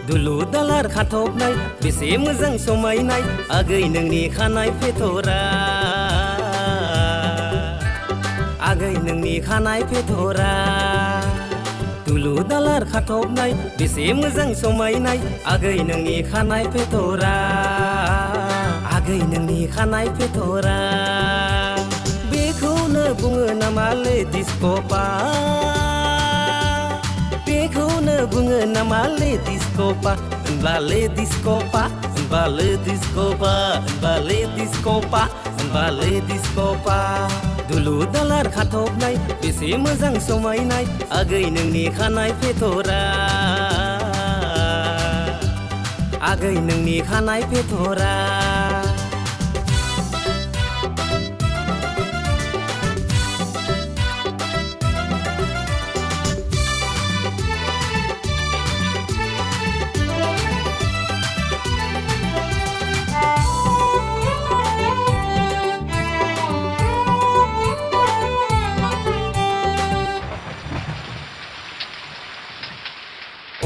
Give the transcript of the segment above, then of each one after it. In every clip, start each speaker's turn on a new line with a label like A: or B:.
A: दुलु दालार खाथबनाय बेसे मोजां समायनाय आगै नोंनि खानाय फेथरा आगै नोंनि खानाय फेथरा दुलु दालार खाथबनाय बेसे मोजां समायनाय आगै नोंनि खानाय फेथरा आगै नोंनि खानाय फेथरा बेखौनो बुङो नामालै डिस्क'पा बेखौनो बुङो नामालै डिस्क'पा होनबालै डिस्क'पा होनबालै डिस्क'पा होनबालै डिस्क'पा होनबालै डिस्क'पा दुलु दालार खाथबनाय बेसे मोजां समायनाय आगै नोंनि खानाय फेथरा आगै नोंनि खानाय फेथरा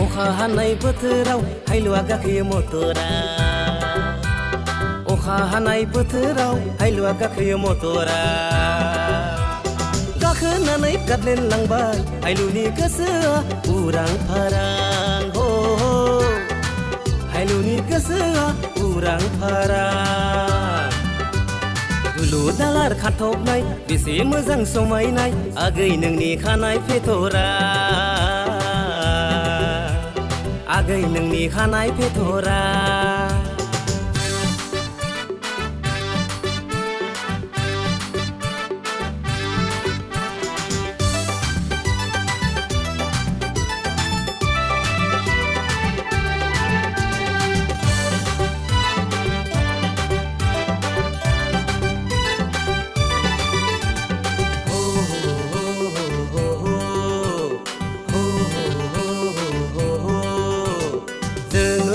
A: अखा हानाय बोथोराव हायलुआ गाखोयो मटरा अखा हानाय बोथोराव हायलुआ गाखोयो मटरा गाखोनानै गादलेन लांबाय हायलुनि गोसोआ उरां फारां हो हायलुनि गोसोआ उरां फारां दुलु दालार खाथबनाय बेसे मोजां समायनाय आगै नोंनि खानाय फेथरा आगै नोंनि खानाय फेथरा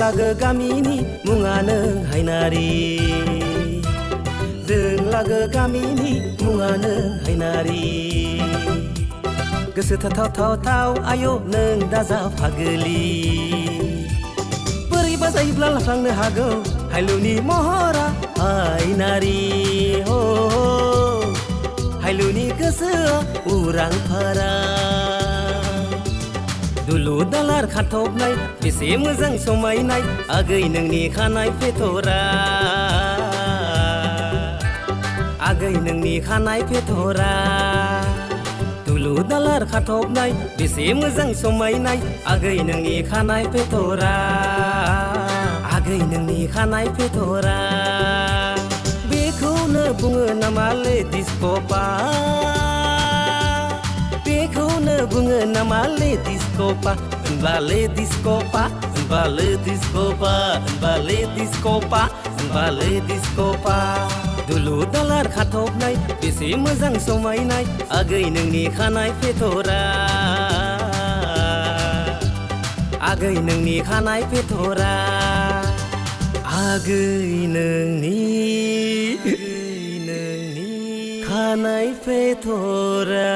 A: लागो गामिनि मुङा नों हायनारि जों लागो गामिनि मुङा नों हायनारि गोसो थाथाव थाव थाव आय' नों दाजा फागोलि बोरैबा जायोब्ला लाफ्लांनो हागौ हायलुनि महरा हायनारि हो हायलुनि गोसोआ उरां फारां दुलु दालार खाथबनाय बेसे मोजां समायनाय आगै नोंनि खानाय फेथरा आगै नोंनि खानाय फेथरा दुलु दालार खाथबनाय बेसे मोजां समायनाय आगै नोंनि खानाय फेथरा आगै नोंनि खानाय फेथरा बेखौनो बुङो नामालै डिस्क'पा बेखौनो बुङो नामालै डिस्क'पा होनबालै डिस्क'पा होनबालै डिस्क'पा होनबालै डिस्क'पा होनबालै डिस्क'पा दुलु दालार खाथबनाय बेसे मोजां समायनाय आगै नोंनि खानाय फेथरा आगै नोंनि खानाय फेथरा आगै नोंनि खानाय फेथरा